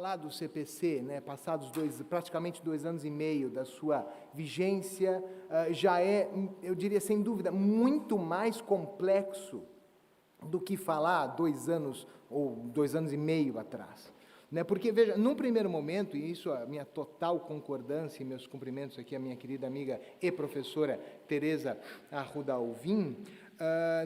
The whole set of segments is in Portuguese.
falar do CPC, né, passados praticamente 2 anos e meio da sua vigência, já é, eu diria sem dúvida, muito mais complexo do que falar 2 anos ou 2 anos e meio atrás. Né, porque, veja, num primeiro momento, e isso a minha total concordância e meus cumprimentos aqui à minha querida amiga e professora Tereza Arruda Alvim,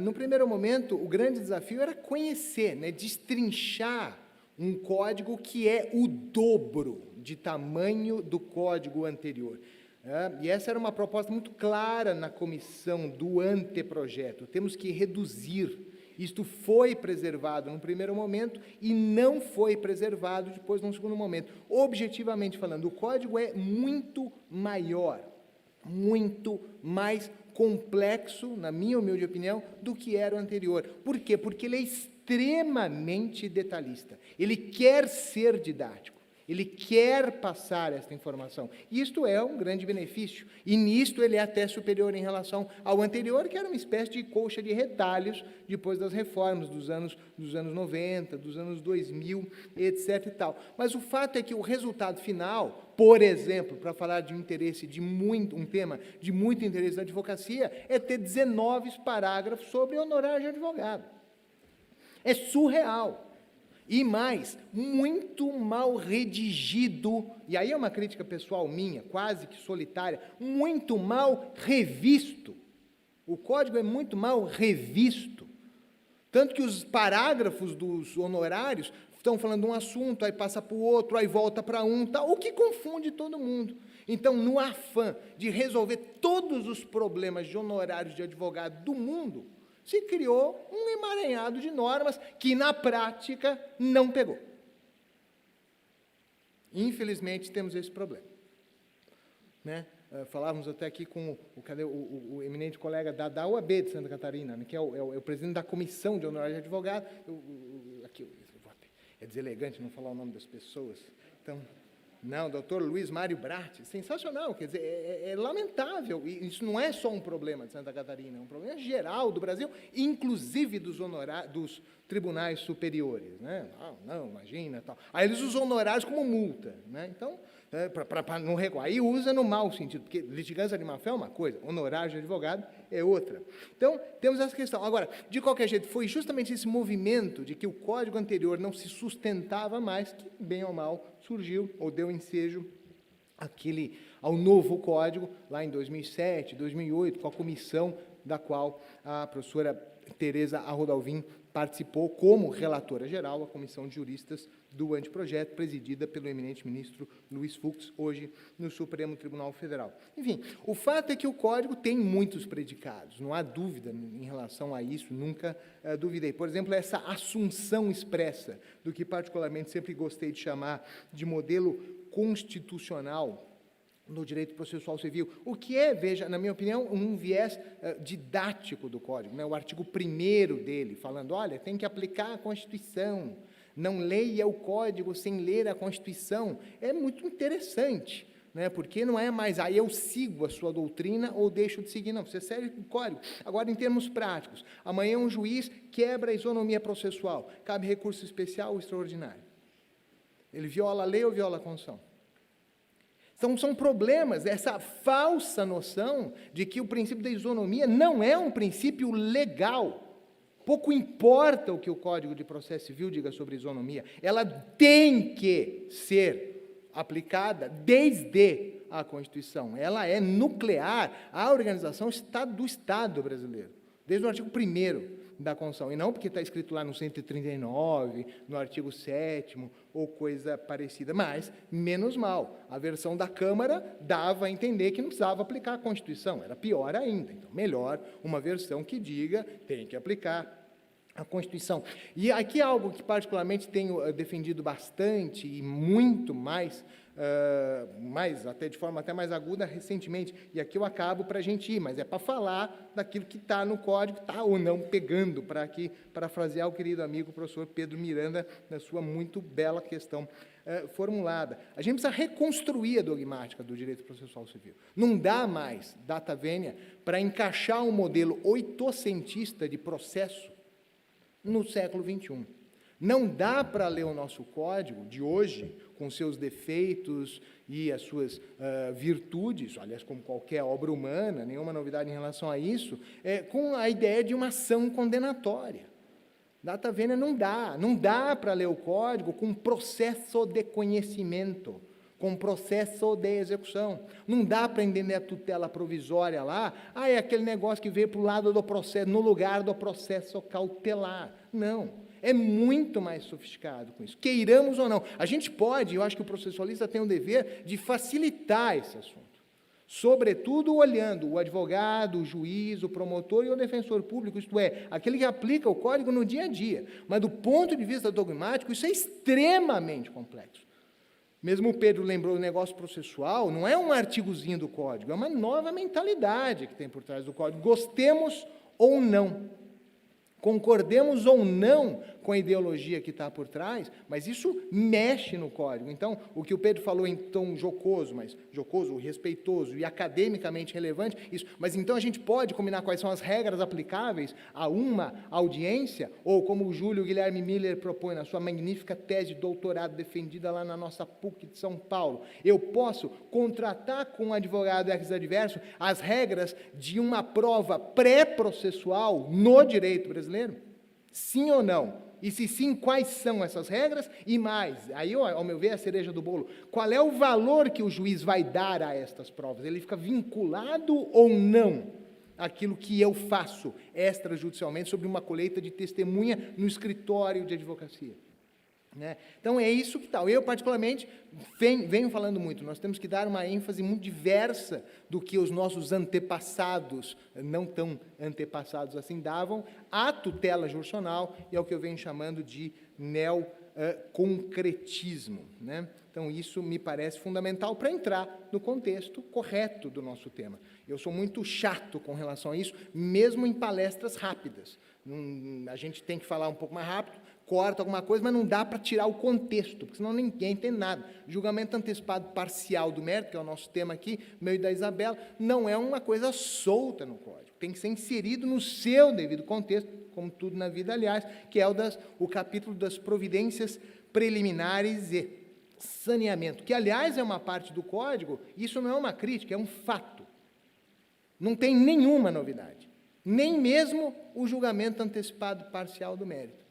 no primeiro momento, o grande desafio era conhecer, né, destrinchar um código que é o dobro de tamanho do código anterior. E essa era uma proposta muito clara na comissão do anteprojeto. Temos que reduzir. Isto foi preservado num primeiro momento e não foi preservado depois num segundo momento. Objetivamente falando, o código é muito maior, muito mais complexo, na minha humilde opinião, do que era o anterior. Por quê? Porque ele é extremamente detalhista. Ele quer ser didático. Ele quer passar esta informação. Isto é um grande benefício. E nisto ele é até superior em relação ao anterior, que era uma espécie de colcha de retalhos depois das reformas dos anos 90, dos anos 2000, etc. e tal. Mas o fato é que o resultado final, por exemplo, para falar de um tema de muito interesse da advocacia, é ter 19 parágrafos sobre honorário de advogado. É surreal. E mais, muito mal redigido, e aí é uma crítica pessoal minha, quase que solitária, muito mal revisto. O código é muito mal revisto. Tanto que os parágrafos dos honorários estão falando de um assunto, aí passa para o outro, aí volta para um, tal, o que confunde todo mundo. Então, no afã de resolver todos os problemas de honorários de advogado do mundo, se criou um emaranhado de normas que, na prática, não pegou. Infelizmente, temos esse problema. Né? Falávamos até aqui com o eminente colega da UAB de Santa Catarina, né, que é o presidente da Comissão de Honorários de Advogado. É deselegante não falar o nome das pessoas. Então, não, doutor Luiz Mário Bratti, sensacional, quer dizer, é lamentável, e isso não é só um problema de Santa Catarina, é um problema geral do Brasil, inclusive dos tribunais superiores, né? Não, imagina, tal. Aí eles usam honorários como multa, né? Então, para não recuar, aí usa no mau sentido, porque litigância de má-fé é uma coisa, honorário de advogado é outra. Então, temos essa questão. Agora, de qualquer jeito, foi justamente esse movimento de que o código anterior não se sustentava mais, que, bem ou mal, surgiu, ou deu ensejo ao novo código, lá em 2007, 2008, com a comissão da qual a professora Tereza Arruda Alvim participou como relatora geral, a comissão de juristas do anteprojeto, presidida pelo eminente ministro Luiz Fux, hoje no Supremo Tribunal Federal. Enfim, o fato é que o código tem muitos predicados, não há dúvida em relação a isso, nunca duvidei. Por exemplo, essa assunção expressa, do que particularmente sempre gostei de chamar de modelo constitucional no direito processual civil, o que é, veja, na minha opinião, um viés didático do Código, né? O artigo 1º dele, falando, olha, tem que aplicar a Constituição, não leia o Código sem ler a Constituição, é muito interessante, né? Porque não é mais, aí eu sigo a sua doutrina ou deixo de seguir, não, você segue o Código. Agora, em termos práticos, amanhã um juiz quebra a isonomia processual, cabe recurso especial ou extraordinário? Ele viola a lei ou viola a Constituição? Então, são problemas, essa falsa noção de que o princípio da isonomia não é um princípio legal. Pouco importa o que o Código de Processo Civil diga sobre isonomia, ela tem que ser aplicada desde a Constituição. Ela é nuclear à organização do Estado brasileiro, desde o artigo 1º da Constituição, e não porque está escrito lá no 139, no artigo 7º, ou coisa parecida, mas, menos mal, a versão da Câmara dava a entender que não precisava aplicar a Constituição, era pior ainda, então, melhor uma versão que diga, tem que aplicar a Constituição. E aqui algo que particularmente tenho defendido bastante, e muito mais até de forma até mais aguda recentemente, e aqui eu acabo para a gente ir, mas é para falar daquilo que está no código, está ou não pegando, para aqui parafrasear o querido amigo professor Pedro Miranda, na sua muito bela questão formulada. A gente precisa reconstruir a dogmática do direito processual civil. Não dá mais, data vênia, para encaixar um modelo oitocentista de processo no século XXI. Não dá para ler o nosso código de hoje, com seus defeitos e as suas virtudes, aliás, como qualquer obra humana, nenhuma novidade em relação a isso, com a ideia de uma ação condenatória. Data vênia não dá para ler o código com processo de conhecimento, com processo de execução. Não dá para entender a tutela provisória lá, é aquele negócio que veio para o lado do processo, no lugar do processo cautelar. Não, é muito mais sofisticado com isso, queiramos ou não. A gente pode, eu acho que o processualista tem o dever de facilitar esse assunto, sobretudo olhando o advogado, o juiz, o promotor e o defensor público, isto é, aquele que aplica o código no dia a dia. Mas do ponto de vista dogmático, isso é extremamente complexo. Mesmo o Pedro lembrou do negócio processual, não é um artigozinho do código, é uma nova mentalidade que tem por trás do código, gostemos ou não, concordemos ou não com a ideologia que está por trás, mas isso mexe no código. Então, o que o Pedro falou em tom jocoso, mas jocoso, respeitoso e academicamente relevante, isso. Mas então a gente pode combinar quais são as regras aplicáveis a uma audiência, ou como o Júlio Guilherme Miller propõe na sua magnífica tese de doutorado defendida lá na nossa PUC de São Paulo, eu posso contratar com um advogado ex-adverso as regras de uma prova pré-processual no direito brasileiro? Sim ou não? E se sim, quais são essas regras? E mais, aí, ao meu ver, a cereja do bolo, qual é o valor que o juiz vai dar a estas provas? Ele fica vinculado ou não àquilo que eu faço extrajudicialmente sobre uma colheita de testemunha no escritório de advocacia? Né? Então, é isso que tal. Eu, particularmente, venho falando muito, nós temos que dar uma ênfase muito diversa do que os nossos antepassados, não tão antepassados assim, davam à tutela jurisdicional e ao que eu venho chamando de neoconcretismo. Né? Então, isso me parece fundamental para entrar no contexto correto do nosso tema. Eu sou muito chato com relação a isso, mesmo em palestras rápidas. A gente tem que falar um pouco mais rápido, corta alguma coisa, mas não dá para tirar o contexto, porque senão ninguém entende nada. Julgamento antecipado parcial do mérito, que é o nosso tema aqui, meu e da Isabela, não é uma coisa solta no código, tem que ser inserido no seu devido contexto, como tudo na vida, aliás, que é o capítulo das providências preliminares e saneamento, que, aliás, é uma parte do código, isso não é uma crítica, é um fato. Não tem nenhuma novidade, nem mesmo o julgamento antecipado parcial do mérito.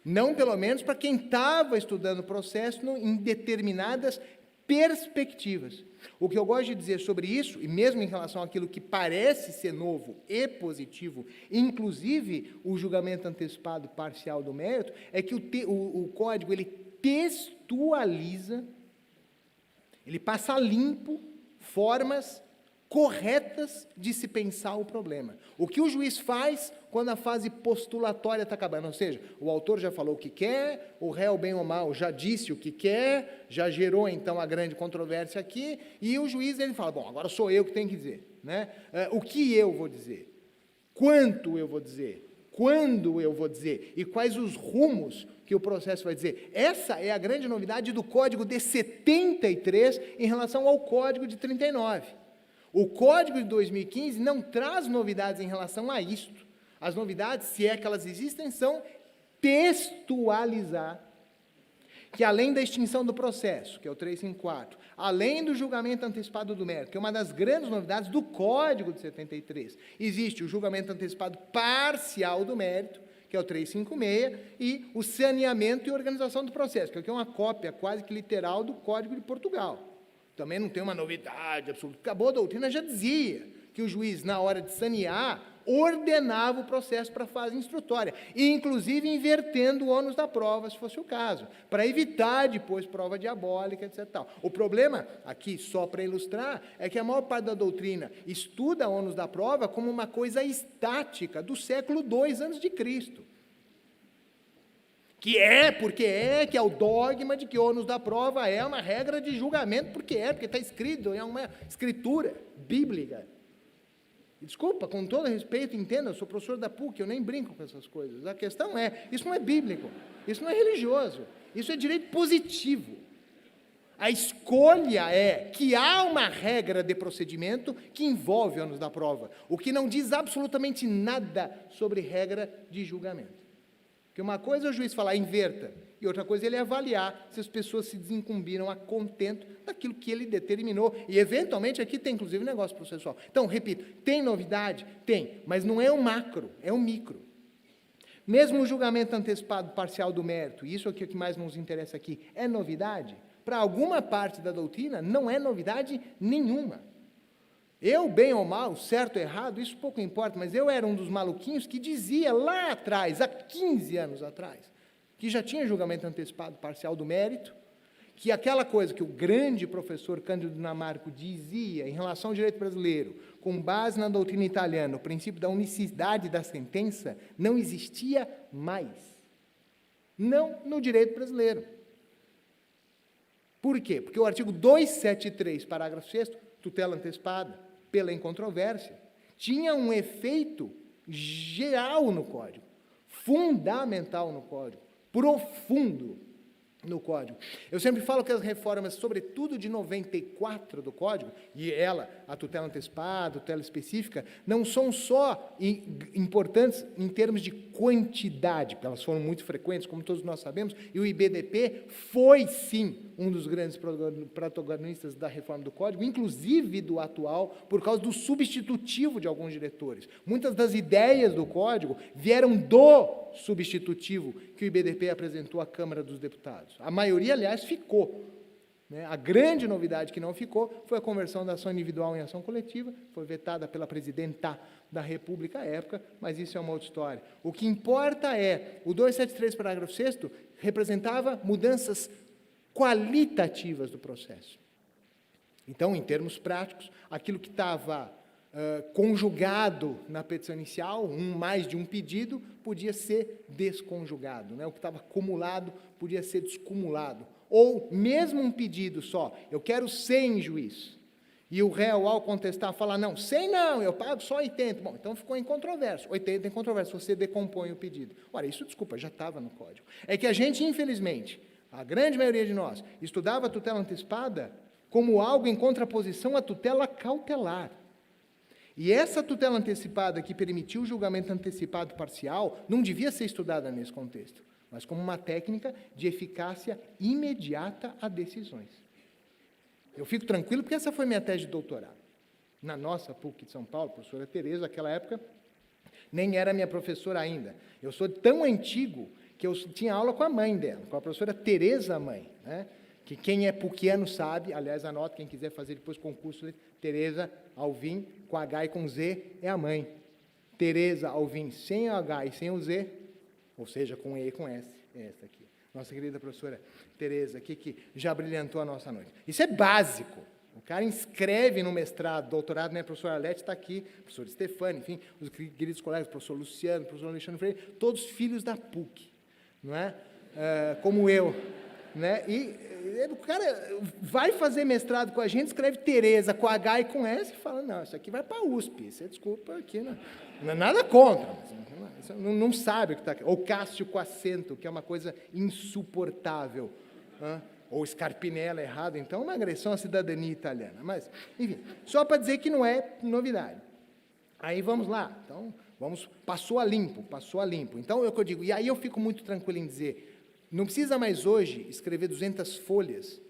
Não, pelo menos, para quem estava estudando o processo em determinadas perspectivas. O que eu gosto de dizer sobre isso, e mesmo em relação àquilo que parece ser novo e positivo, inclusive o julgamento antecipado parcial do mérito, é que o código ele textualiza, ele passa limpo formas corretas de se pensar o problema. O que o juiz faz quando a fase postulatória está acabando, ou seja, o autor já falou o que quer, o réu, bem ou mal, já disse o que quer, já gerou, então, a grande controvérsia aqui, e o juiz, ele fala, bom, agora sou eu que tenho que dizer, né? O que eu vou dizer? Quanto eu vou dizer? Quando eu vou dizer? E quais os rumos que o processo vai dizer? Essa é a grande novidade do Código de 73 em relação ao Código de 39. O Código de 2015 não traz novidades em relação a isto. As novidades, se é que elas existem, são textualizar que, além da extinção do processo, que é o 354, além do julgamento antecipado do mérito, que é uma das grandes novidades do Código de 73, existe o julgamento antecipado parcial do mérito, que é o 356, e o saneamento e organização do processo, que é uma cópia quase que literal do Código de Portugal. Também não tem uma novidade absoluta. Acabou a doutrina, já dizia que o juiz, na hora de sanear, ordenava o processo para a fase instrutória, e inclusive invertendo o ônus da prova, se fosse o caso, para evitar depois prova diabólica, etc. Tal. O problema, aqui, só para ilustrar, é que a maior parte da doutrina estuda o ônus da prova como uma coisa estática do século II a.C., que é o dogma de que o ônus da prova é uma regra de julgamento, porque está escrito, é uma escritura bíblica. Desculpa, com todo respeito, entenda, eu sou professor da PUC, eu nem brinco com essas coisas. A questão é, isso não é bíblico, isso não é religioso, isso é direito positivo. A escolha é que há uma regra de procedimento que envolve o ônus da prova, o que não diz absolutamente nada sobre regra de julgamento. Porque uma coisa é o juiz falar, inverta, e outra coisa é ele avaliar se as pessoas se desincumbiram a contento daquilo que ele determinou. E, eventualmente, aqui tem, inclusive, negócio processual. Então, repito, tem novidade? Tem, mas não é o macro, é o micro. Mesmo o julgamento antecipado parcial do mérito, isso é o que mais nos interessa aqui, é novidade? Para alguma parte da doutrina, não é novidade nenhuma. Eu, bem ou mal, certo ou errado, isso pouco importa, mas eu era um dos maluquinhos que dizia lá atrás, há 15 anos atrás, que já tinha julgamento antecipado parcial do mérito, que aquela coisa que o grande professor Cândido Dinamarco dizia em relação ao direito brasileiro, com base na doutrina italiana, o princípio da unicidade da sentença, não existia mais. Não no direito brasileiro. Por quê? Porque o artigo 273, parágrafo 6º, tutela antecipada pela incontrovérsia, tinha um efeito geral no Código, fundamental no Código, profundo no Código. Eu sempre falo que as reformas, sobretudo de 94 do Código, e ela, a tutela antecipada, a tutela específica, não são só importantes em termos de quantidade, porque elas foram muito frequentes, como todos nós sabemos, e o IBDP foi, sim, um dos grandes protagonistas da reforma do Código, inclusive do atual, por causa do substitutivo de alguns diretores. Muitas das ideias do Código vieram do substitutivo que o IBDP apresentou à Câmara dos Deputados. A maioria, aliás, ficou. A grande novidade que não ficou foi a conversão da ação individual em ação coletiva, foi vetada pela presidenta da República à época, mas isso é uma outra história. O que importa é, o 273, parágrafo 6º, representava mudanças qualitativas do processo. Então, em termos práticos, aquilo que estava conjugado na petição inicial, mais de um pedido, podia ser desconjugado, o que estava acumulado podia ser descumulado. Ou, mesmo um pedido só, eu quero 100, juiz, e o réu, ao contestar, fala, não, 100 não, eu pago só 80. Bom, então ficou em controvérsia, 80 em controvérsia, você decompõe o pedido. Ora, isso, desculpa, já estava no Código. É que a gente, infelizmente, a grande maioria de nós, estudava a tutela antecipada como algo em contraposição à tutela cautelar. E essa tutela antecipada que permitiu o julgamento antecipado parcial não devia ser estudada nesse contexto, mas como uma técnica de eficácia imediata a decisões. Eu fico tranquilo porque essa foi minha tese de doutorado. Na nossa PUC de São Paulo, a professora Tereza, naquela época, nem era minha professora ainda. Eu sou tão antigo que eu tinha aula com a mãe dela, com a professora Tereza Mãe, que quem é puquiano sabe, aliás, anota, quem quiser fazer depois concurso, Tereza Alvim, com H e com Z, é a mãe. Tereza Alvim, sem o H e sem o Z, ou seja, com E e com S, é essa aqui. Nossa querida professora Tereza, aqui, que já brilhantou a nossa noite. Isso é básico. O cara inscreve no mestrado, doutorado, né? A professora Alete está aqui, a professora Stefani, enfim, os queridos colegas, o professor Luciano, o professor Alexandre Freire, todos filhos da PUC, não é? Como eu, né? E o cara vai fazer mestrado com a gente, escreve Tereza com H e com S, e fala, não, isso aqui vai para a USP, você desculpa aqui, não é nada contra, mas não sabe o que está aqui. Ou Cássio com acento, que é uma coisa insuportável, ou Scarpinella errado, então é uma agressão à cidadania italiana. Mas, enfim, só para dizer que não é novidade. Aí vamos lá, então, passou a limpo. Então, é o que eu digo, e aí eu fico muito tranquilo em dizer, não precisa mais hoje escrever 200 folhas,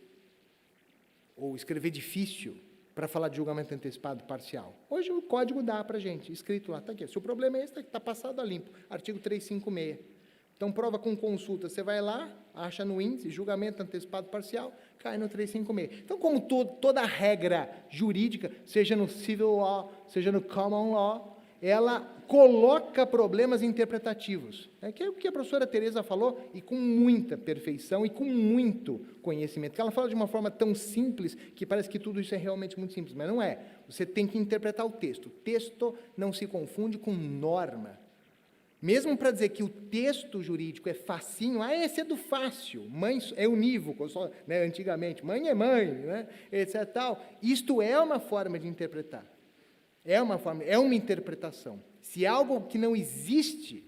ou escrever difícil, para falar de julgamento antecipado parcial. Hoje o código dá para a gente, escrito lá, está aqui. Se o problema é esse, está passado a limpo, artigo 356. Então, prova com consulta, você vai lá, acha no índice, julgamento antecipado parcial, cai no 356. Então, como toda regra jurídica, seja no civil law, seja no common law, ela coloca problemas interpretativos. Que é o que a professora Tereza falou, e com muita perfeição e com muito conhecimento. Que ela fala de uma forma tão simples, que parece que tudo isso é realmente muito simples, mas não é. Você tem que interpretar o texto. O texto não se confunde com norma. Mesmo para dizer que o texto jurídico é facinho, esse é do fácil, mãe é unívoco, antigamente, mãe é mãe, etc. Tal. Isto é uma forma de interpretar. É uma interpretação. Se algo que não existe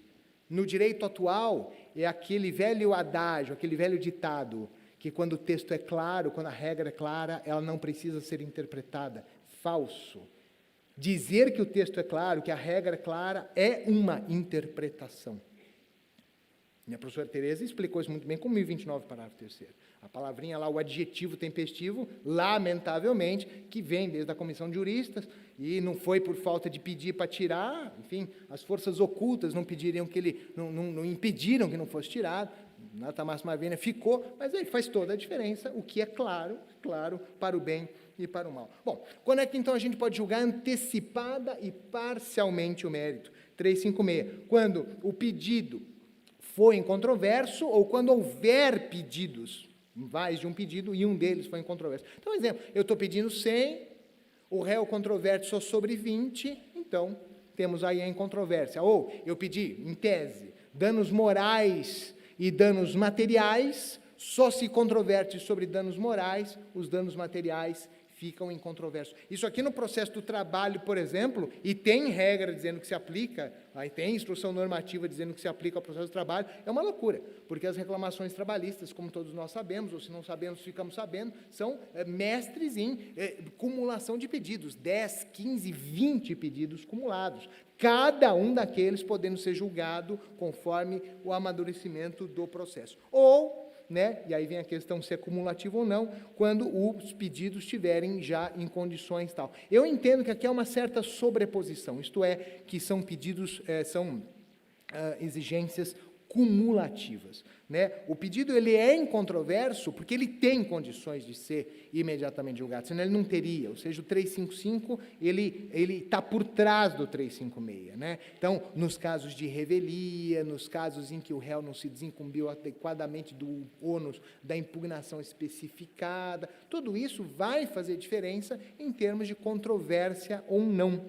no direito atual é aquele velho adágio, aquele velho ditado, que quando o texto é claro, quando a regra é clara, ela não precisa ser interpretada. Falso. Dizer que o texto é claro, que a regra é clara, é uma interpretação. E a professora Tereza explicou isso muito bem com 1029, parágrafo 3º. A palavrinha lá, o adjetivo tempestivo, lamentavelmente, que vem desde a comissão de juristas, e não foi por falta de pedir para tirar, enfim, as forças ocultas não pediriam que ele, não impediram que não fosse tirado, nata máxima vênia ficou, mas aí faz toda a diferença, o que é claro, para o bem e para o mal. Bom, quando é que então a gente pode julgar antecipada e parcialmente o mérito? 356, quando o pedido foi incontroverso ou quando houver pedidos, mais de um pedido, e um deles foi incontroverso. Então, exemplo, eu estou pedindo 100, o réu controverte só sobre 20, então temos aí a incontrovérsia. Ou eu pedi, em tese, danos morais e danos materiais, só se controverte sobre danos morais, os danos materiais ficam incontroversos. Isso aqui no processo do trabalho, por exemplo, e tem regra dizendo que se aplica, aí tem instrução normativa dizendo que se aplica ao processo do trabalho, é uma loucura, porque as reclamações trabalhistas, como todos nós sabemos, ou se não sabemos, ficamos sabendo, são mestres em cumulação de pedidos, 10, 15, 20 pedidos cumulados, cada um daqueles podendo ser julgado conforme o amadurecimento do processo. Ou, e aí vem a questão se é cumulativo ou não, quando os pedidos estiverem já em condições tal. Eu entendo que aqui há uma certa sobreposição, isto é, que são pedidos, exigências cumulativas. O pedido ele é incontroverso porque ele tem condições de ser imediatamente julgado, senão ele não teria, ou seja, o 355 ele está por trás do 356. Então, nos casos de revelia, nos casos em que o réu não se desincumbiu adequadamente do ônus da impugnação especificada, tudo isso vai fazer diferença em termos de controvérsia ou não.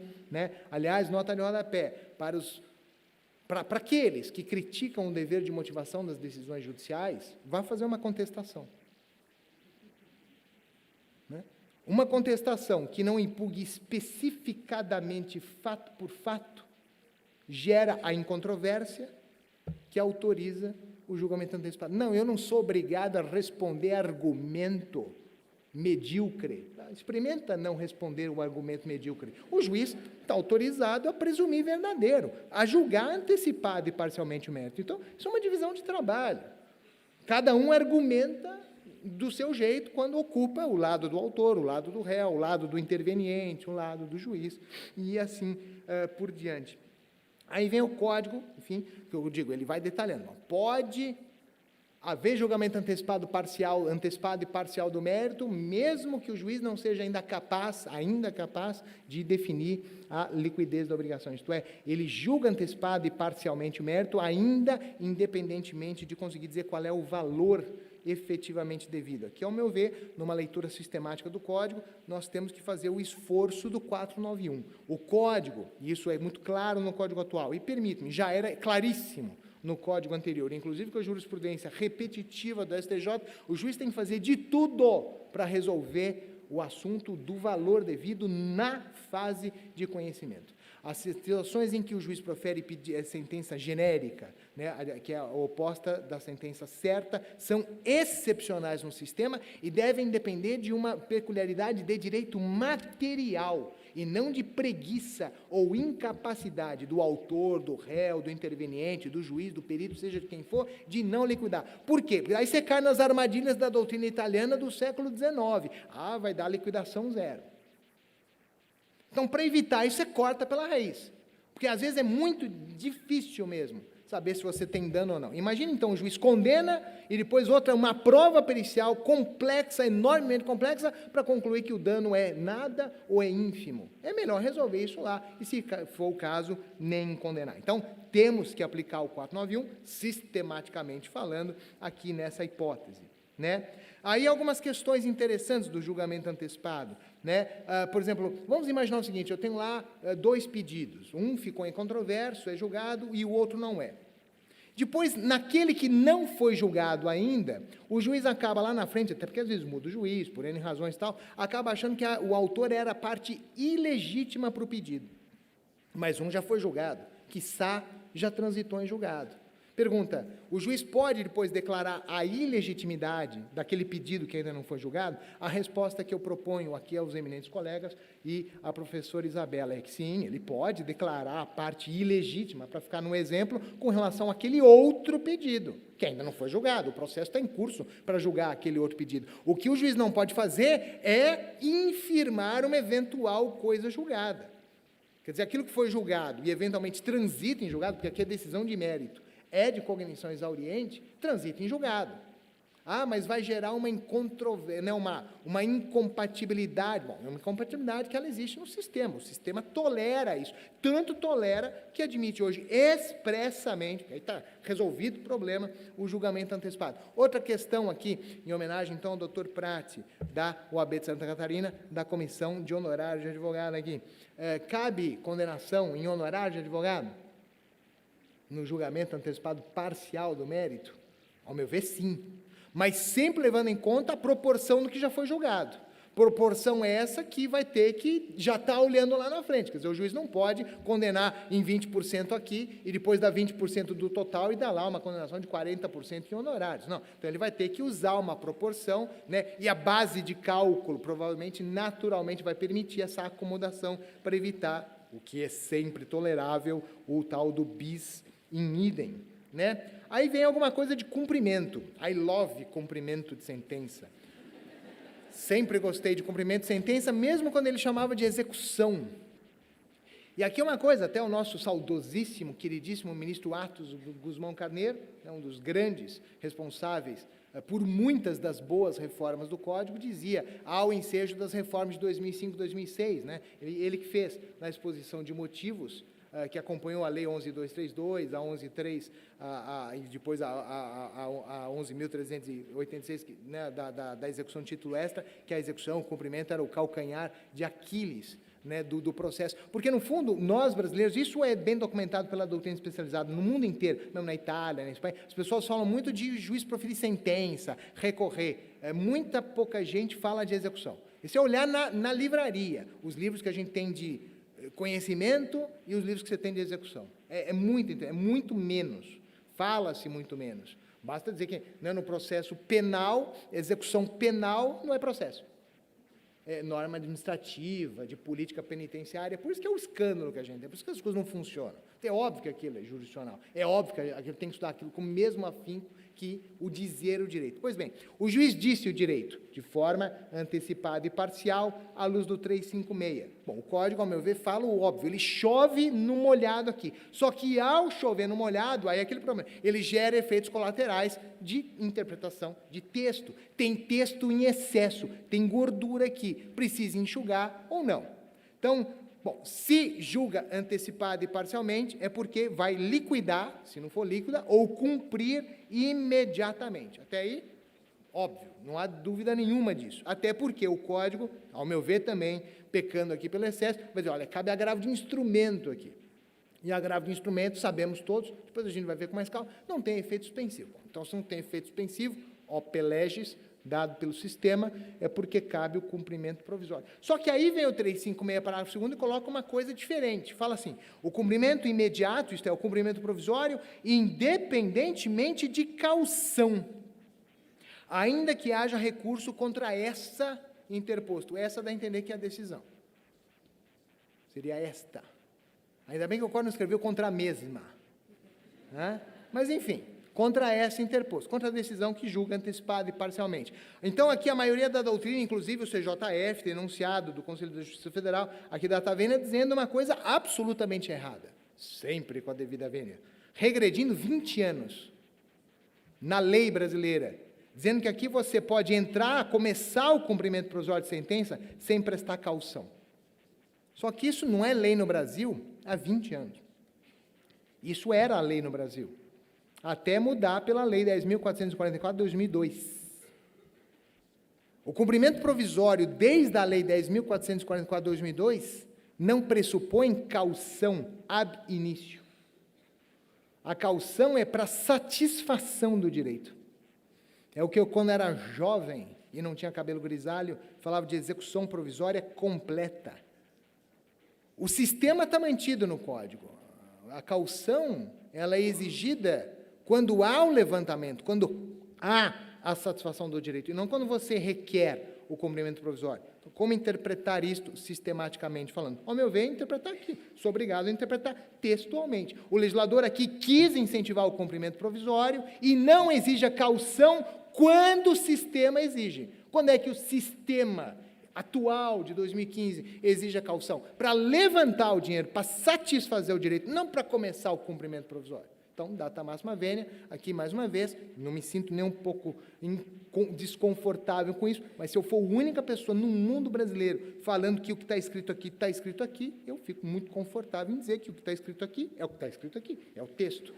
Aliás, nota de rodapé, para aqueles que criticam o dever de motivação das decisões judiciais, vá fazer uma contestação. Uma contestação que não impugne especificadamente fato por fato, gera a incontrovérsia que autoriza o julgamento antecipado. Não, eu não sou obrigado a responder argumento medíocre. Experimenta não responder o argumento medíocre. O juiz está autorizado a presumir verdadeiro, a julgar antecipado e parcialmente o mérito. Então, isso é uma divisão de trabalho. Cada um argumenta do seu jeito quando ocupa o lado do autor, o lado do réu, o lado do interveniente, o lado do juiz, e assim por diante. Aí vem o código, enfim, que eu digo, ele vai detalhando. Pode haver julgamento antecipado e parcial do mérito, mesmo que o juiz não seja ainda capaz de definir a liquidez da obrigação. Isto é, ele julga antecipado e parcialmente o mérito, ainda independentemente de conseguir dizer qual é o valor efetivamente devido. Aqui, ao meu ver, numa leitura sistemática do Código, nós temos que fazer o esforço do 491. O Código, e isso é muito claro no Código atual, e permite-me, já era claríssimo no Código anterior, inclusive com a jurisprudência repetitiva do STJ, o juiz tem que fazer de tudo para resolver o assunto do valor devido na fase de conhecimento. As situações em que o juiz profere sentença genérica, que é a oposta da sentença certa, são excepcionais no sistema e devem depender de uma peculiaridade de direito material, e não de preguiça ou incapacidade do autor, do réu, do interveniente, do juiz, do perito, seja de quem for, de não liquidar. Por quê? Porque aí você cai nas armadilhas da doutrina italiana do século XIX. Vai dar liquidação zero. Então, para evitar isso, você corta pela raiz. Porque, às vezes, é muito difícil mesmo saber se você tem dano ou não. Imagina, então, o juiz condena e depois uma prova pericial complexa, enormemente complexa, para concluir que o dano é nada ou é ínfimo. É melhor resolver isso lá e, se for o caso, nem condenar. Então, temos que aplicar o 491, sistematicamente falando, aqui nessa hipótese. Aí, algumas questões interessantes do julgamento antecipado. Por exemplo, vamos imaginar o seguinte, eu tenho lá 2 pedidos, um ficou incontroverso, é julgado, e o outro não é. Depois, naquele que não foi julgado ainda, o juiz acaba lá na frente, até porque às vezes muda o juiz, por N razões e tal, acaba achando que o autor era a parte ilegítima para o pedido. Mas um já foi julgado, quiçá já transitou em julgado. Pergunta, o juiz pode depois declarar a ilegitimidade daquele pedido que ainda não foi julgado? A resposta que eu proponho aqui aos eminentes colegas e à professora Isabela é que sim, ele pode declarar a parte ilegítima, para ficar no exemplo, com relação àquele outro pedido, que ainda não foi julgado, o processo está em curso para julgar aquele outro pedido. O que o juiz não pode fazer é infirmar uma eventual coisa julgada. Quer dizer, aquilo que foi julgado e eventualmente transita em julgado, porque aqui é decisão de mérito, é de cognição exauriente, transita em julgado. Ah, mas vai gerar uma incompatibilidade. Bom, é uma incompatibilidade que ela existe no sistema. O sistema tolera isso. Tanto tolera que admite hoje expressamente, aí está resolvido o problema, o julgamento antecipado. Outra questão aqui, em homenagem então ao doutor Prati, da OAB de Santa Catarina, da Comissão de Honorários de Advogado aqui. Cabe condenação em honorário de advogado? No julgamento antecipado parcial do mérito? Ao meu ver, sim. Mas sempre levando em conta a proporção do que já foi julgado. Proporção essa que vai ter que já estar olhando lá na frente. Quer dizer, o juiz não pode condenar em 20% aqui e depois dar 20% do total e dar lá uma condenação de 40% em honorários. Não. Então, ele vai ter que usar uma proporção, né? E a base de cálculo, provavelmente, naturalmente, vai permitir essa acomodação para evitar o que é sempre tolerável, o tal do bis in idem, né? Aí vem alguma coisa de cumprimento. I love cumprimento de sentença. Sempre gostei de cumprimento de sentença, mesmo quando ele chamava de execução. E aqui uma coisa, até o nosso saudosíssimo, queridíssimo ministro Atos Guzmão Carneiro, um dos grandes responsáveis por muitas das boas reformas do Código, dizia, ao ensejo das reformas de 2005 e 2006, né? Ele que fez, na exposição de motivos, que acompanhou a Lei 11.232, a 11.3, e depois a 11.386, né, da execução de título extra, que a execução, o cumprimento era o calcanhar de Aquiles, né, do processo. Porque, no fundo, nós brasileiros, isso é bem documentado pela doutrina especializada no mundo inteiro, mesmo na Itália, na Espanha, as pessoas falam muito de juiz proferir sentença, recorrer. Muita pouca gente fala de execução. E se olhar na livraria, os livros que a gente tem de conhecimento e os livros que você tem de execução. É muito menos. Fala-se muito menos. Basta dizer que, né, no processo penal, execução penal não é processo. É norma administrativa, de política penitenciária, por isso que é o escândalo que a gente tem, por isso que as coisas não funcionam. É óbvio que aquilo é jurisdicional, é óbvio que aquilo tem que estudar aquilo com o mesmo afinco que o dizer o direito. Pois bem, o juiz disse o direito, de forma antecipada e parcial, à luz do 356. Bom, o Código, ao meu ver, fala o óbvio, ele chove no molhado aqui. Só que, ao chover no molhado, aí é aquele problema, ele gera efeitos colaterais de interpretação de texto. Tem texto em excesso, tem gordura aqui, precisa enxugar ou não. Então, bom, se julga antecipada e parcialmente, é porque vai liquidar, se não for líquida, ou cumprir imediatamente. Até aí, óbvio, não há dúvida nenhuma disso. Até porque o Código, ao meu ver também, pecando aqui pelo excesso, vai dizer, olha, cabe agravo de instrumento aqui. E agravo de instrumento, sabemos todos, depois a gente vai ver com mais calma, não tem efeito suspensivo. Então, se não tem efeito suspensivo, op leges, dado pelo sistema, é porque cabe o cumprimento provisório. Só que aí vem o 356, parágrafo 2º, e coloca uma coisa diferente. Fala assim, o cumprimento imediato, isto é, o cumprimento provisório, independentemente de caução, ainda que haja recurso contra essa interposto. Essa dá a entender que é a decisão. Seria esta. Ainda bem que o Código não escreveu contra a mesma. Né? Mas, enfim, contra essa interposto, contra a decisão que julga antecipada e parcialmente. Então, aqui a maioria da doutrina, inclusive o CJF, enunciado do Conselho da Justiça Federal, aqui da Tavênia, dizendo uma coisa absolutamente errada, sempre com a devida vênia, regredindo 20 anos na lei brasileira, dizendo que aqui você pode entrar, começar o cumprimento provisório de sentença sem prestar caução. Só que isso não é lei no Brasil há 20 anos. Isso era a lei no Brasil, até mudar pela Lei 10.444, de 2002. O cumprimento provisório, desde a Lei 10.444, de 2002, não pressupõe caução ab início. A caução é para satisfação do direito. É o que eu, quando era jovem e não tinha cabelo grisalho, falava de execução provisória completa. O sistema está mantido no Código. A caução, ela é exigida quando há o levantamento, quando há a satisfação do direito, e não quando você requer o cumprimento provisório. Então, como interpretar isto sistematicamente falando? Ao meu ver, interpretar aqui. Sou obrigado a interpretar textualmente. O legislador aqui quis incentivar o cumprimento provisório e não exige a caução quando o sistema exige. Quando é que o sistema atual de 2015 exige a caução? Para levantar o dinheiro, para satisfazer o direito, não para começar o cumprimento provisório. Então, data máxima vênia, aqui mais uma vez, não me sinto nem um pouco desconfortável com isso, mas se eu for a única pessoa no mundo brasileiro falando que o que está escrito aqui, eu fico muito confortável em dizer que o que está escrito aqui é o que está escrito aqui, é o texto.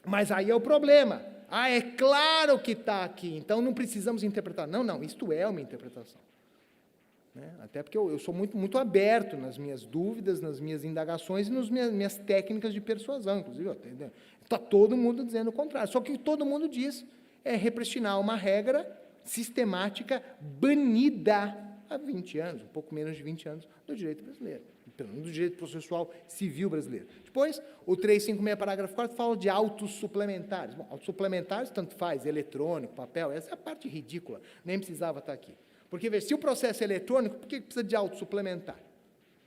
Mas aí é o problema. Ah, é claro que está aqui, então não precisamos interpretar. Não, isto é uma interpretação. Até porque eu sou muito aberto nas minhas dúvidas, nas minhas indagações e nas minhas técnicas de persuasão, inclusive. Está todo mundo dizendo o contrário. Só que o que todo mundo diz é repristinar uma regra sistemática banida há 20 anos, um pouco menos de 20 anos, do direito brasileiro, pelo menos do direito processual civil brasileiro. Depois, o 356, parágrafo 4, fala de autos suplementares. Bom, autos suplementares, tanto faz, eletrônico, papel, essa é a parte ridícula, nem precisava estar aqui. Porque, se o processo é eletrônico, por que precisa de auto suplementar?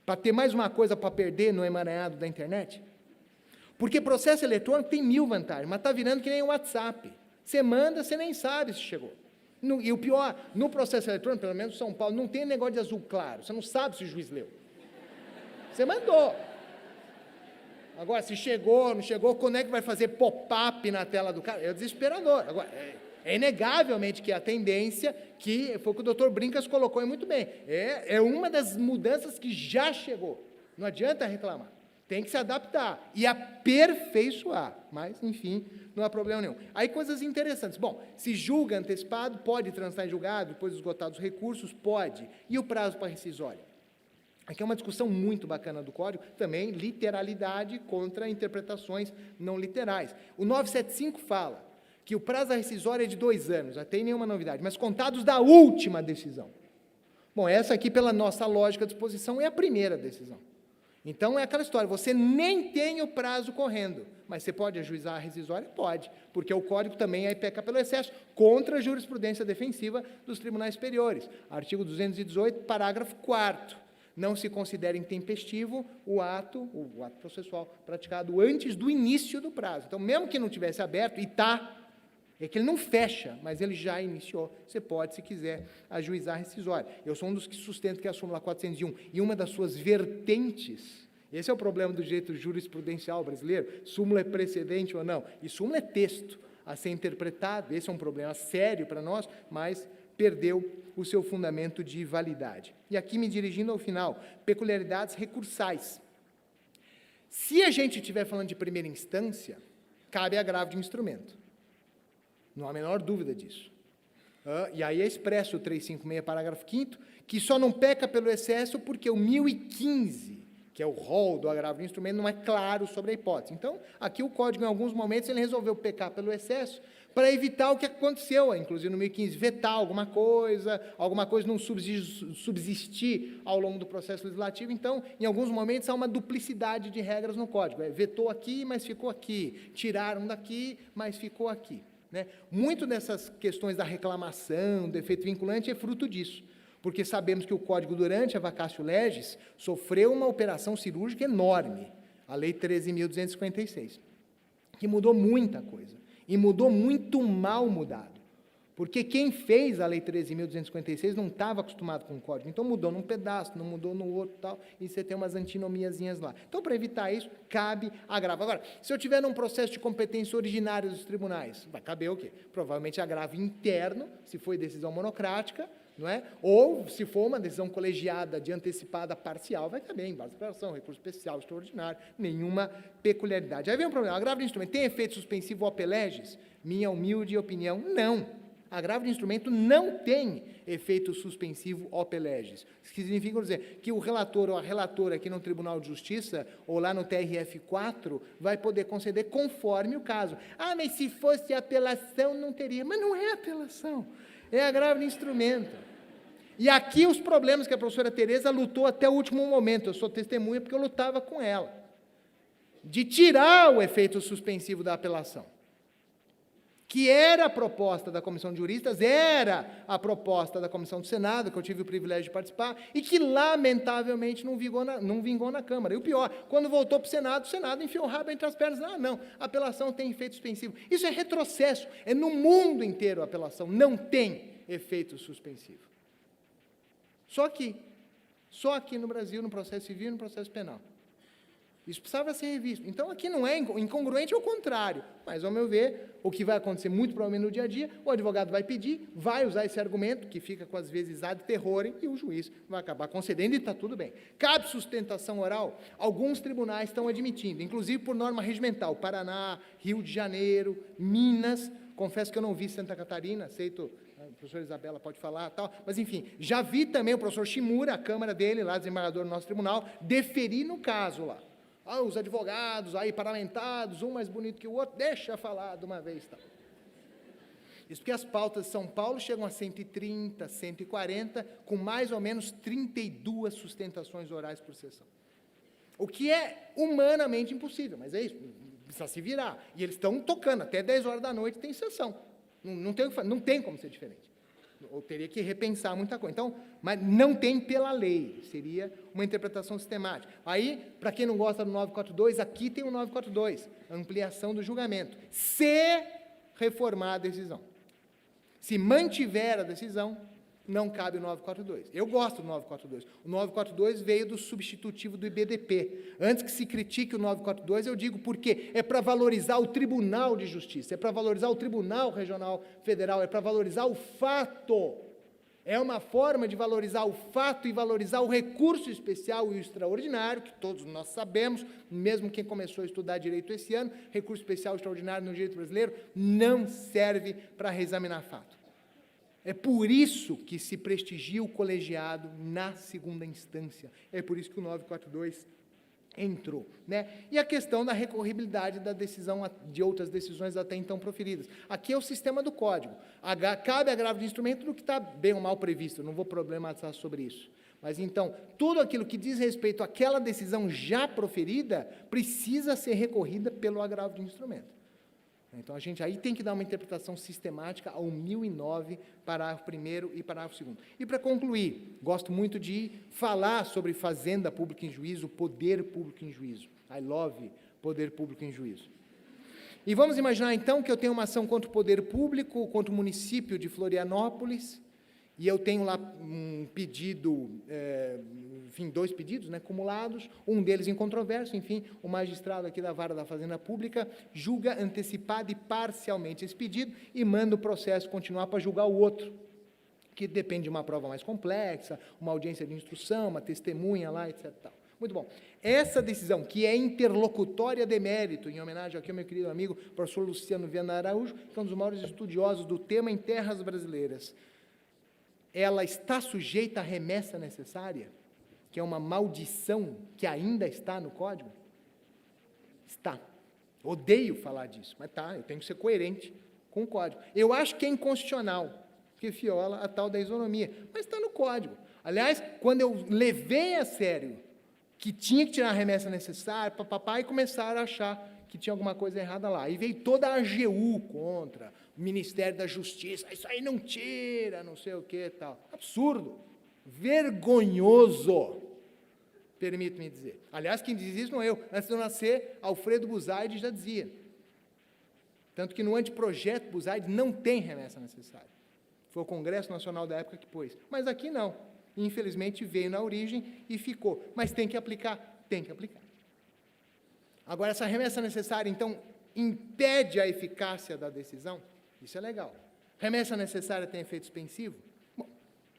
Para ter mais uma coisa para perder no emaranhado da internet? Porque processo eletrônico tem 1000 vantagens, mas está virando que nem o WhatsApp. Você manda, você nem sabe se chegou. E o pior, no processo eletrônico, pelo menos em São Paulo, não tem negócio de azul claro, você não sabe se o juiz leu. Você mandou. Agora, se chegou, não chegou, quando é que vai fazer pop-up na tela do cara? É desesperador. Agora, é inegavelmente que a tendência, que foi o que o doutor Brincas colocou muito bem, é uma das mudanças que já chegou. Não adianta reclamar. Tem que se adaptar e aperfeiçoar. Mas, enfim, não há problema nenhum. Aí, coisas interessantes. Bom, se julga antecipado, pode transitar em julgado, depois de esgotados os recursos, pode. E o prazo para rescisória? Aqui é uma discussão muito bacana do Código, também literalidade contra interpretações não literais. O 975 fala que o prazo da rescisória é de 2 anos, não tem nenhuma novidade, mas contados da última decisão. Bom, essa aqui, pela nossa lógica de disposição, é a primeira decisão. Então, é aquela história, você nem tem o prazo correndo, mas você pode ajuizar a rescisória? Pode, porque o Código também aí peca pelo excesso, contra a jurisprudência defensiva dos tribunais superiores. Artigo 218, parágrafo 4º. Não se considera intempestivo o ato processual praticado antes do início do prazo. Então, mesmo que não tivesse aberto, é que ele não fecha, mas ele já iniciou. Você pode, se quiser, ajuizar a rescisória. Eu sou um dos que sustento que a súmula 401, e uma das suas vertentes, esse é o problema do direito jurisprudencial brasileiro, súmula é precedente ou não, e súmula é texto a ser interpretado, esse é um problema sério para nós, mas perdeu o seu fundamento de validade. E aqui, me dirigindo ao final, peculiaridades recursais. Se a gente estiver falando de primeira instância, cabe agravo de instrumento. Não há a menor dúvida disso. E aí é expresso o 356, parágrafo 5º, que só não peca pelo excesso porque o 1015, que é o rol do agravo de instrumento, não é claro sobre a hipótese. Então, aqui o Código, em alguns momentos, ele resolveu pecar pelo excesso para evitar o que aconteceu, inclusive no 1015, vetar alguma coisa não subsistir ao longo do processo legislativo. Então, em alguns momentos, há uma duplicidade de regras no Código. Vetou aqui, mas ficou aqui. Tiraram daqui, mas ficou aqui. Muito dessas questões da reclamação, do efeito vinculante, é fruto disso. Porque sabemos que o Código, durante a vacatio legis, sofreu uma operação cirúrgica enorme, a Lei 13.256, que mudou muita coisa. E mudou muito mal mudado, porque quem fez a Lei 13.256 não estava acostumado com o Código, então mudou num pedaço, não mudou no outro, tal, e você tem umas antinomiazinhas lá. Então, para evitar isso, cabe agravo. Agora, se eu tiver num processo de competência originária dos tribunais, vai caber o quê? Provavelmente agravo interno, se foi decisão monocrática, não é? Ou, se for uma decisão colegiada de antecipada parcial, vai caber em base de declaração, recurso especial, extraordinário, nenhuma peculiaridade. Aí vem um problema, agravo de instrumento tem efeito suspensivo op legis? Minha humilde opinião, não. Agravo de instrumento não tem efeito suspensivo op legis. Isso significa dizer que o relator ou a relatora aqui no Tribunal de Justiça, ou lá no TRF4, vai poder conceder conforme o caso. Mas se fosse apelação, não teria. Mas não é apelação, é agravo de instrumento. E aqui os problemas que a professora Tereza lutou até o último momento. Eu sou testemunha porque eu lutava com ela. de tirar o efeito suspensivo da apelação, que era a proposta da Comissão de Juristas, era a proposta da Comissão do Senado, que eu tive o privilégio de participar, e que, lamentavelmente, não vingou na Câmara. E o pior, quando voltou para o Senado enfiou o rabo entre as pernas. Não, a apelação tem efeito suspensivo. Isso é retrocesso, é no mundo inteiro a apelação, não tem efeito suspensivo. Só aqui no Brasil, no processo civil e no processo penal. Isso precisava ser revisto. Então, aqui não é incongruente, ao contrário. Mas, ao meu ver, o que vai acontecer muito provavelmente no dia a dia, o advogado vai pedir, vai usar esse argumento, que fica com, às vezes, ad terrorem, e o juiz vai acabar concedendo e está tudo bem. Cabe sustentação oral? Alguns tribunais estão admitindo, inclusive por norma regimental. Paraná, Rio de Janeiro, Minas. Confesso que eu não vi Santa Catarina, aceito... A professora Isabela pode falar, tal, mas enfim, já vi também o professor Shimura, a Câmara dele, lá, desembargador do nosso tribunal, deferir no caso lá. Os advogados aí parlamentados, um mais bonito que o outro, deixa falar de uma vez. Tal. Isso porque as pautas de São Paulo chegam a 130, 140, com mais ou menos 32 sustentações orais por sessão. O que é humanamente impossível, mas é isso, precisa se virar. E eles estão tocando, até 10 horas da noite tem sessão. Não tem como ser diferente. Ou teria que repensar muita coisa. Então, mas não tem pela lei, seria uma interpretação sistemática. Aí, para quem não gosta do 942, aqui tem o 942, ampliação do julgamento. Se reformar a decisão. Se mantiver a decisão, não cabe o 942. Eu gosto do 942. O 942 veio do substitutivo do IBDP. Antes que se critique o 942, eu digo por quê? É para valorizar o Tribunal de Justiça, é para valorizar o Tribunal Regional Federal, é para valorizar o fato. É uma forma de valorizar o fato e valorizar o recurso especial e o extraordinário, que todos nós sabemos, mesmo quem começou a estudar direito esse ano, recurso especial e extraordinário no direito brasileiro não serve para reexaminar fato. É por isso que se prestigia o colegiado na segunda instância. É por isso que o 942 entrou. Né? E a questão da recorribilidade da decisão, de outras decisões até então proferidas. Aqui é o sistema do Código. Cabe agravo de instrumento no que está bem ou mal previsto. Não vou problematizar sobre isso. Mas, então, tudo aquilo que diz respeito àquela decisão já proferida precisa ser recorrida pelo agravo de instrumento. Então, a gente aí tem que dar uma interpretação sistemática ao 1009, parágrafo 1º e parágrafo 2º. E, para concluir, gosto muito de falar sobre fazenda pública em juízo, poder público em juízo. I love poder público em juízo. E vamos imaginar, então, que eu tenho uma ação contra o poder público, contra o município de Florianópolis, e eu tenho lá um pedido, enfim, 2 pedidos, né, acumulados, um deles em controvérsia, enfim, o magistrado aqui da Vara da Fazenda Pública julga antecipada e parcialmente esse pedido e manda o processo continuar para julgar o outro, que depende de uma prova mais complexa, uma audiência de instrução, uma testemunha lá, etc. Tal. Muito bom. Essa decisão, que é interlocutória de mérito, em homenagem aqui ao meu querido amigo, professor Luciano Viana Araújo, que é um dos maiores estudiosos do tema em terras brasileiras, ela está sujeita à remessa necessária, que é uma maldição que ainda está no Código? Está. Odeio falar disso, mas tá, eu tenho que ser coerente com o Código. Eu acho que é inconstitucional, porque viola a tal da isonomia, mas está no Código. Aliás, quando eu levei a sério que tinha que tirar a remessa necessária, papai, começaram a achar que tinha alguma coisa errada lá. E veio toda a AGU contra, o Ministério da Justiça, isso aí não tira, não sei o que tal. Absurdo, vergonhoso, permito-me dizer. Aliás, quem diz isso não é eu. Antes de eu nascer, Alfredo Buzaide já dizia. Tanto que no anteprojeto Buzaide não tem remessa necessária. Foi o Congresso Nacional da época que pôs. Mas aqui não. Infelizmente veio na origem e ficou. Mas tem que aplicar? Tem que aplicar. Agora, essa remessa necessária, então, impede a eficácia da decisão? Isso é legal. Remessa necessária tem efeito suspensivo? Bom,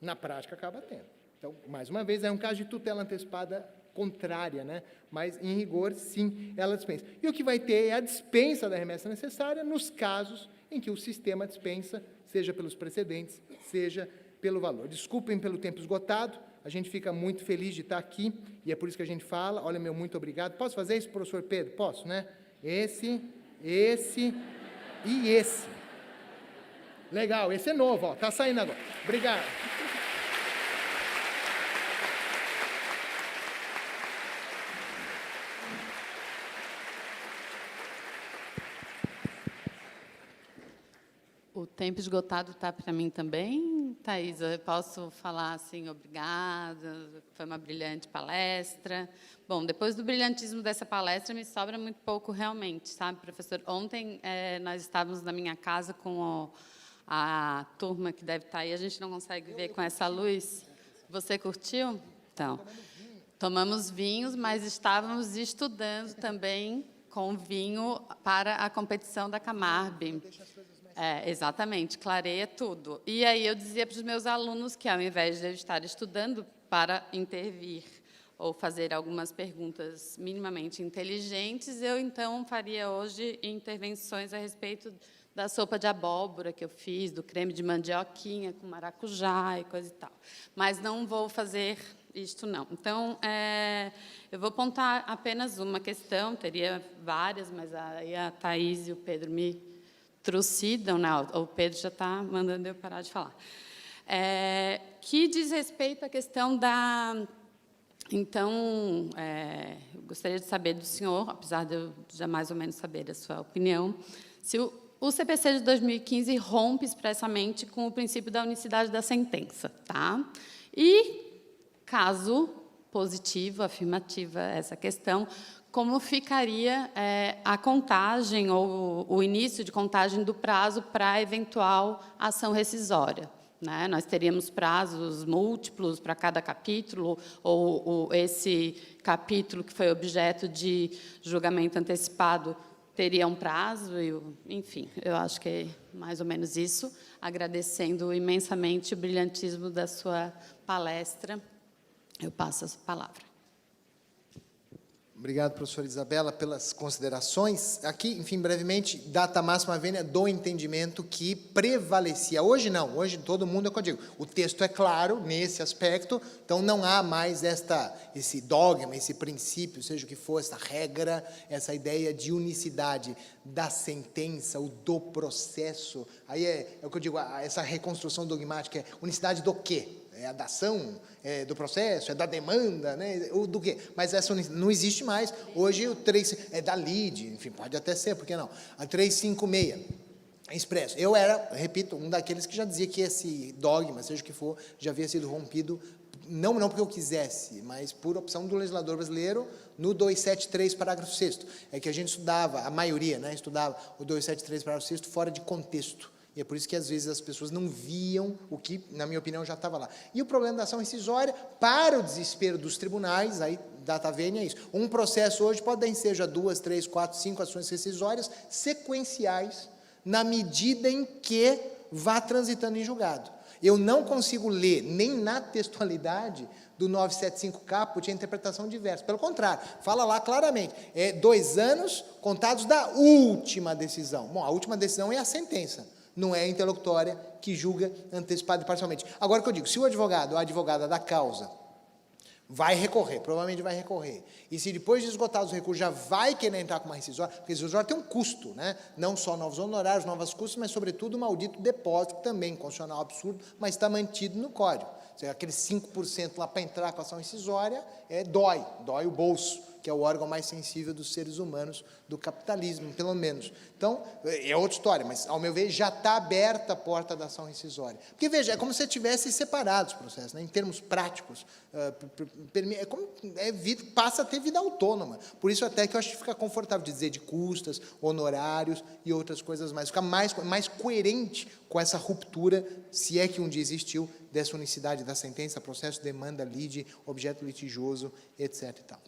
na prática acaba tendo. Então, mais uma vez, é um caso de tutela antecipada contrária, né? Mas, em rigor, sim, ela dispensa. E o que vai ter é a dispensa da remessa necessária nos casos em que o sistema dispensa, seja pelos precedentes, seja pelo valor. Desculpem pelo tempo esgotado, a gente fica muito feliz de estar aqui, e é por isso que a gente fala. Olha, meu muito obrigado. Posso fazer isso, professor Pedro? Posso, né? Esse e esse. Legal, esse é novo, ó, está saindo agora. Obrigado. O tempo esgotado está para mim também, Thaís. Eu posso falar assim, obrigada, foi uma brilhante palestra. Bom, depois do brilhantismo dessa palestra, me sobra muito pouco realmente, sabe, professor? Ontem, nós estávamos na minha casa com a turma que deve estar aí, a gente não consegue ver com essa luz. Você curtiu? Então, tomamos vinhos, mas estávamos estudando também com vinho para a competição da Camarbe. Exatamente, clareia tudo. E aí eu dizia para os meus alunos que, ao invés de eu estar estudando para intervir ou fazer algumas perguntas minimamente inteligentes, eu, então, faria hoje intervenções a respeito da sopa de abóbora que eu fiz, do creme de mandioquinha com maracujá e coisa e tal. Mas não vou fazer isto, não. Então, eu vou apontar apenas uma questão, teria várias, mas aí a Thaís e o Pedro me trucidam, né? O Pedro já está mandando eu parar de falar. Que diz respeito à questão da... Então, eu gostaria de saber do senhor, apesar de eu já mais ou menos saber a sua opinião, se o CPC de 2015 rompe expressamente com o princípio da unicidade da sentença, tá? E, caso positivo, afirmativa essa questão, como ficaria a contagem ou o início de contagem do prazo para a eventual ação rescisória, né? Nós teríamos prazos múltiplos para cada capítulo, ou esse capítulo que foi objeto de julgamento antecipado teria um prazo, enfim, eu acho que é mais ou menos isso, agradecendo imensamente o brilhantismo da sua palestra. Eu passo a palavra. Obrigado, professora Isabela, pelas considerações. Aqui, enfim, brevemente, data máxima vênia do entendimento que prevalecia. Hoje não, hoje todo mundo é o que eu digo. O texto é claro nesse aspecto, então não há mais esse dogma, esse princípio, seja o que for, essa regra, essa ideia de unicidade da sentença, o do processo. Aí é o que eu digo, essa reconstrução dogmática, unicidade do quê? É a da ação, é do processo, é da demanda, né? Ou do quê? Mas essa não existe mais. Hoje o 3 é da lide, enfim, pode até ser, por que não? A 356, expresso. Eu era, repito, um daqueles que já dizia que esse dogma, seja o que for, já havia sido rompido, não porque eu quisesse, mas por opção do legislador brasileiro, no 273, parágrafo 6º. É que a gente estudava, a maioria, né, estudava o 273, parágrafo 6º, fora de contexto. E é por isso que, às vezes, as pessoas não viam o que, na minha opinião, já estava lá. E o problema da ação rescisória, para o desespero dos tribunais, aí, data vênia é isso. Um processo hoje pode ser 2, 3, 4, 5 ações rescisórias sequenciais, na medida em que vá transitando em julgado. Eu não consigo ler, nem na textualidade do 975 caput, a interpretação diversa. Pelo contrário, fala lá claramente, 2 anos contados da última decisão. Bom, a última decisão é a sentença. Não é a interlocutória que julga antecipada e parcialmente. Agora, o que eu digo, se o advogado ou a advogada da causa vai recorrer, provavelmente vai recorrer, e se depois de esgotados os recursos já vai querer entrar com uma rescisória, porque a rescisória tem um custo, né? Não só novos honorários, novos custos, mas, sobretudo, o maldito depósito, que também, constitucional absurdo, mas está mantido no código. Ou seja, aqueles 5% lá para entrar com a ação rescisória, dói o bolso, que é o órgão mais sensível dos seres humanos, do capitalismo, pelo menos. Então, é outra história, mas, ao meu ver, já está aberta a porta da ação rescisória. Porque, veja, é como se tivesse separados os processos, né? Em termos práticos, passa a ter vida autônoma. Por isso, até que eu acho que fica confortável de dizer de custas, honorários e outras coisas mais. Fica mais coerente com essa ruptura, se é que um dia existiu, dessa unicidade da sentença, processo, demanda, lide, objeto litigioso, etc. e tal.